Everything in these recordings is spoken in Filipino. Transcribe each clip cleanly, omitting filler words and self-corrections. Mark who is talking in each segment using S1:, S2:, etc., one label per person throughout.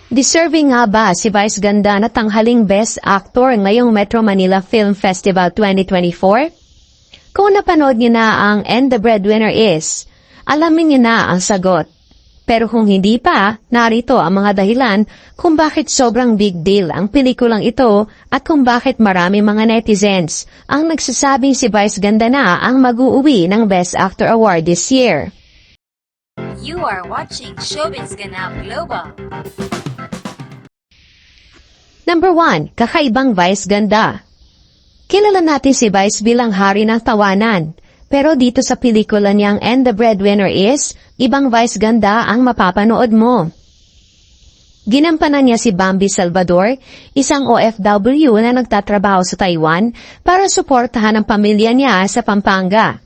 S1: Deserving nga ba si Vice Ganda na tanghaling Best Actor ngayong Metro Manila Film Festival 2024? Kung napanood niyo na ang And the Breadwinner Is, alamin niyo na ang sagot. Pero kung hindi pa, narito ang mga dahilan kung bakit sobrang big deal ang pelikulang ito at kung bakit marami mga netizens ang nagsasabing si Vice Ganda na ang mag-uuwi ng Best Actor Award this year.
S2: You are watching Showbiz Ganap Global.
S1: Number 1, kakaibang Vice Ganda. Kilala natin si Vice bilang hari ng tawanan, pero dito sa pelikula niyang And the Breadwinner Is, ibang Vice Ganda ang mapapanood mo. Ginampanan niya si Bambi Salvador, isang OFW na nagtatrabaho sa Taiwan para suportahan ang pamilya niya sa Pampanga.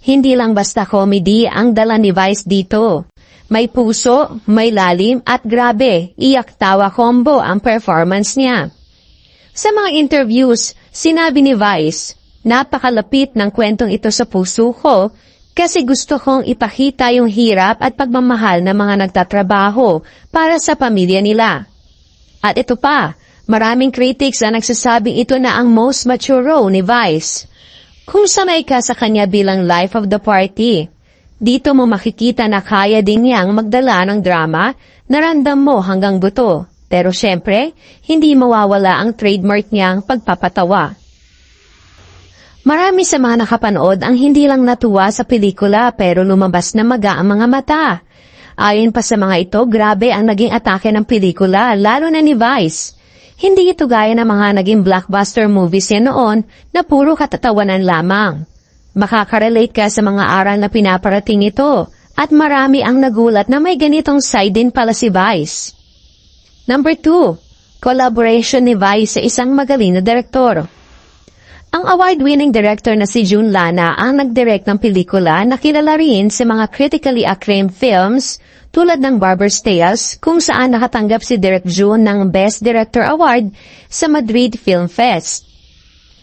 S1: Hindi lang basta comedy ang dala ni Vice dito. May puso, may lalim at grabe, iyak-tawa combo ang performance niya. Sa mga interviews, sinabi ni Vice, napakalapit ng kwentong ito sa puso ko kasi gusto kong ipakita yung hirap at pagmamahal ng mga nagtatrabaho para sa pamilya nila. At ito pa, maraming critics ang nagsasabing ito na ang most mature role ni Vice. Kung sanay ka sa kanya bilang life of the party, dito mo makikita na kaya din niyang magdala ng drama na randam mo hanggang buto. Pero syempre, hindi mawawala ang trademark niyang pagpapatawa. Marami sa mga nakapanood ang hindi lang natuwa sa pelikula pero lumabas na maga ang mga mata. Ayon pa sa mga ito, grabe ang naging atake ng pelikula, lalo na ni Vice. Hindi ito gaya ng mga naging blockbuster movies yan noon na puro katatawanan lamang. Makaka-relate ka sa mga aral na pinaparating ito at marami ang nagulat na may ganitong side din pala si Vice. Number 2, collaboration ni Vice sa isang magaling na direktor. Ang award-winning director na si June Lana ang nag-direct ng pelikula na kilala rin sa mga critically acclaimed films tulad ng Barber's Tales kung saan nakatanggap si Direk June ng Best Director Award sa Madrid Film Fest.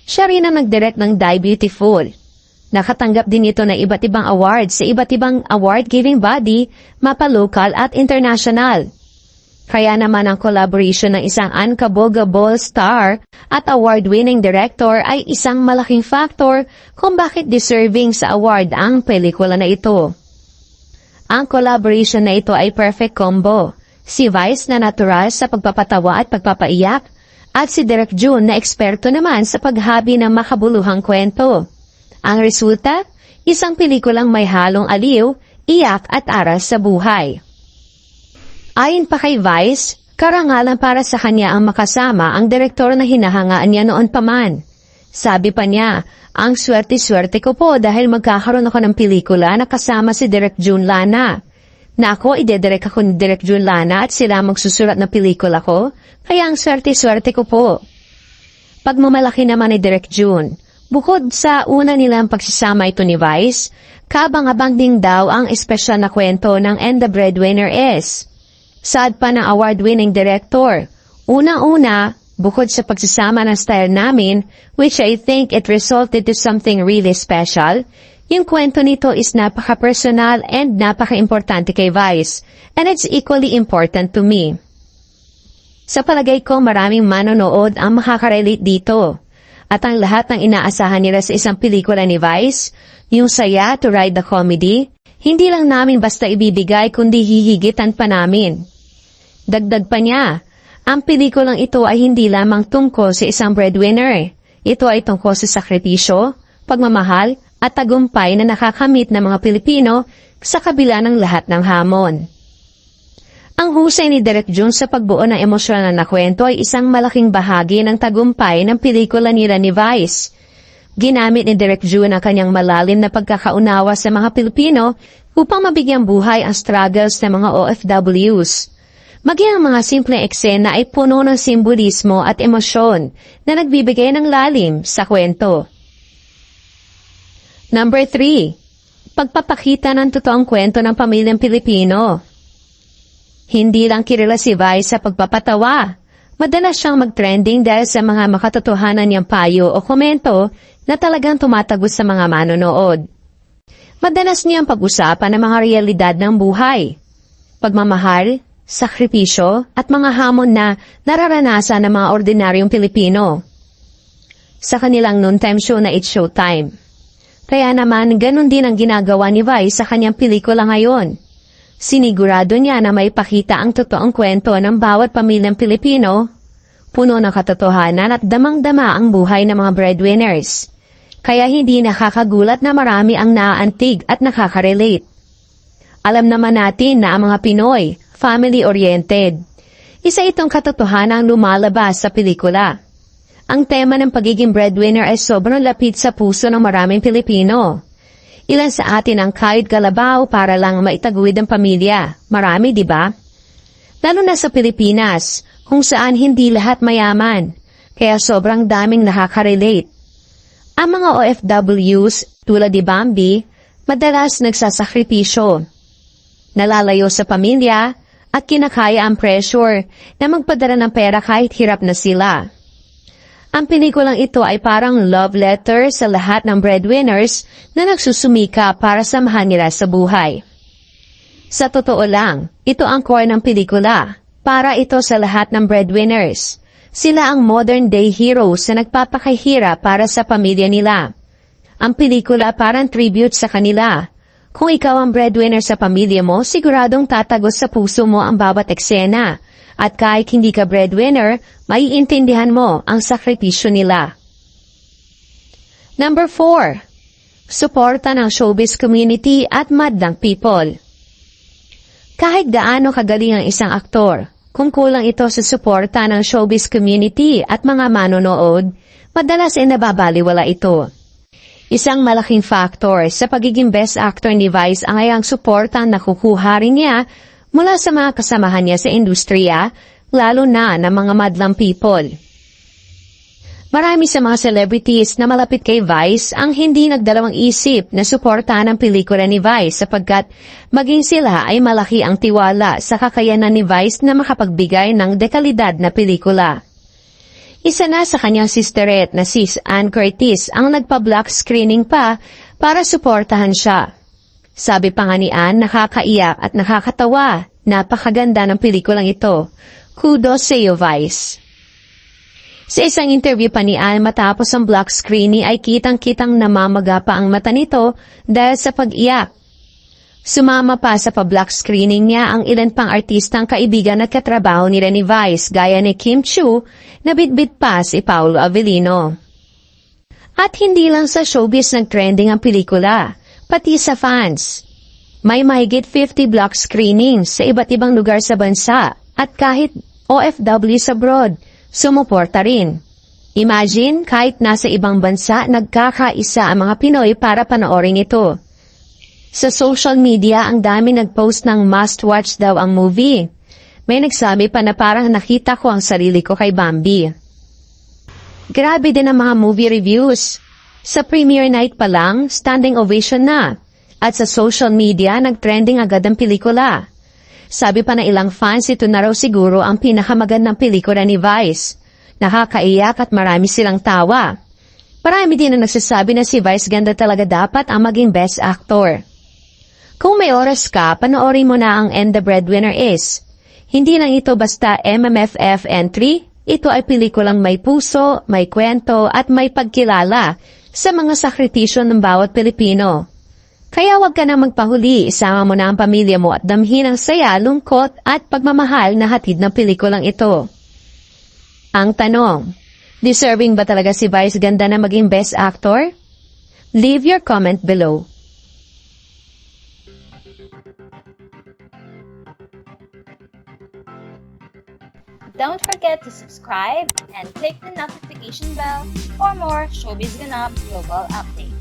S1: Siya rin ang nag-direct ng Die Beautiful. Nakatanggap din ito ng iba't ibang awards sa iba't ibang award-giving body, mapa-local at international. Kaya naman ang collaboration ng isang unkabogable star at award-winning director ay isang malaking factor kung bakit deserving sa award ang pelikula na ito. Ang collaboration na ito ay perfect combo. Si Vice na natural sa pagpapatawa at pagpapaiyak at si Direk June na eksperto naman sa paghabi ng makabuluhang kwento. Ang resulta, isang pelikulang may halong aliw, iyak at aral sa buhay. Ayon pa kay Vice, karangalan para sa kanya ang makasama ang direktor na hinahangaan niya noon pa man. Sabi pa niya, ang swerte-swerte ko po dahil magkakaroon ako ng pelikula na kasama si Direk June Lana. Na ako idedirect ako ni Direk June Lana at sila magsusulat ng pelikula ko, kaya ang swerte-swerte ko po. Pagmamalaki naman ni Direk June, bukod sa una nilang pagsasama ito ni Vice, kabang-abang ding daw ang espesyal na kwento ng And the Breadwinner Is. Saad pa ng award-winning director, una-una, bukod sa pagsasama ng style namin, which I think it resulted to something really special, yung kwento nito is napaka-personal and napaka-importante kay Vice, and it's equally important to me. Sa palagay ko maraming manonood ang makaka-relate dito. At ang lahat ng inaasahan nila sa isang pelikula ni Vice, yung saya to ride the comedy, hindi lang namin basta ibibigay kundi hihigitan pa namin. Dagdag pa niya, ang pelikulang ito ay hindi lamang tungkol sa isang breadwinner. Ito ay tungkol sa sakripisyo, pagmamahal at tagumpay na nakakamit ng mga Pilipino sa kabila ng lahat ng hamon. Ang husay ni Direk June sa pagbuo ng emosyonal na kwento ay isang malaking bahagi ng tagumpay ng pelikula nila ni Vice. Ginamit ni Direk June ang kanyang malalim na pagkakaunawa sa mga Pilipino upang mabigyang buhay ang struggles ng mga OFWs. Maging ang mga simpleng eksena ay puno ng simbolismo at emosyon na nagbibigay ng lalim sa kwento. Number 3, pagpapakita ng totoong kwento ng pamilyang Pilipino. Hindi lang kilala si Vice sa pagpapatawa. Madalas siyang mag-trending dahil sa mga makatotohanan niyang payo o komento na talagang tumatagos sa mga manonood. Madalas niyang pag-usapan ng mga realidad ng buhay. Pagmamahal, sakripisyo at mga hamon na nararanasan ng mga ordinaryong Pilipino sa kanilang noontime show na It's Showtime. Kaya naman, ganun din ang ginagawa ni Vice sa kanyang pelikula ngayon. Sinigurado niya na maipakita ang totoong kwento ng bawat pamilyang Pilipino, puno ng katotohanan at damang-dama ang buhay ng mga breadwinners. Kaya hindi nakakagulat na marami ang naaantig at nakaka-relate. Alam naman natin na ang mga Pinoy, family-oriented. Isa itong katotohanang lumalabas sa pelikula. Ang tema ng pagiging breadwinner ay sobrang lapit sa puso ng maraming Pilipino. Ilan sa atin ang kahit kalabaw para lang maitaguyod ang pamilya. Marami, di ba? Lalo na sa Pilipinas, kung saan hindi lahat mayaman, kaya sobrang daming nakaka-relate. Ang mga OFWs, tulad ni Bambi, madalas nagsasakripisyo. Nalalayo sa pamilya at kinakaya ang pressure na magpadala ng pera kahit hirap na sila. Ang pelikulang ito ay parang love letter sa lahat ng breadwinners na nagsusumika para samahan nila sa buhay. Sa totoo lang, ito ang core ng pelikula. Para ito sa lahat ng breadwinners. Sila ang modern-day heroes na nagpapakahira para sa pamilya nila. Ang pelikula parang tribute sa kanila. Kung ikaw ang breadwinner sa pamilya mo, siguradong tatagos sa puso mo ang bawat eksena. At kahit hindi ka breadwinner, maiintindihan mo ang sakripisyo nila. Number 4. Suporta ng showbiz community at madlang people. Kahit gaano kagaling ang isang aktor, kung kulang ito sa suporta ng showbiz community at mga manonood, madalas ay nababaliwala ito. Isang malaking factor sa pagiging best actor ni Vice ang ayang suporta na nakukuha rin niya mula sa mga kasamahan niya sa industriya, lalo na ng mga madlang people. Marami sa mga celebrities na malapit kay Vice ang hindi nagdalawang isip na suportahan ang pelikula ni Vice sapagkat maging sila ay malaki ang tiwala sa kakayanan ni Vice na makapagbigay ng dekalidad na pelikula. Isa na sa kanyang sisterette na si Ann Curtis ang nagpa-block screening pa para suportahan siya. Sabi pa nga ni Ann, nakakaiyak at nakakatawa. Napakaganda ng pelikulang ito. Kudos sa iyo, Vice. Sa isang interview pa ni Ann matapos ang block screening ay kitang-kitang namamaga pa ang mata nito dahil sa pag-iyak. Sumama pa sa pa-block screening niya ang ilan pang artistang kaibigan at katrabaho nila ni Vice gaya ni Kim Chiu na bitbit pa si Paolo Avellino. At hindi lang sa showbiz nag-trending ang pelikula, pati sa fans. May mahigit 50 block screenings sa iba't ibang lugar sa bansa at kahit OFWs abroad, sumuporta rin. Imagine, kahit nasa ibang bansa, nagkakaisa ang mga Pinoy para panoorin ito. Sa social media, ang dami nag-post ng must-watch daw ang movie. May nagsabi pa na parang nakita ko ang sarili ko kay Bambi. Grabe din ang mga movie reviews. Sa premiere night pa lang, standing ovation na. At sa social media, nag-trending agad ang pelikula. Sabi pa na ilang fans, ito na raw siguro ang pinakamagandang pelikula ni Vice. Nakakaiyak at marami silang tawa. Marami din ang nagsasabi na si Vice ganda talaga dapat ang maging best actor. Kung may oras ka, panoorin mo na ang And the Breadwinner Is. Hindi lang ito basta MMFF entry, ito ay pelikulang may puso, may kwento at may pagkilala sa mga sakripisyo ng bawat Pilipino. Kaya huwag ka nang magpahuli, isama mo na ang pamilya mo at damhin ang saya, lungkot at pagmamahal na hatid ng pelikulang ito. Ang tanong, deserving ba talaga si Vice Ganda na maging best actor? Leave your comment below.
S2: Don't forget to subscribe and click the notification bell for more Showbiz Ganap global updates.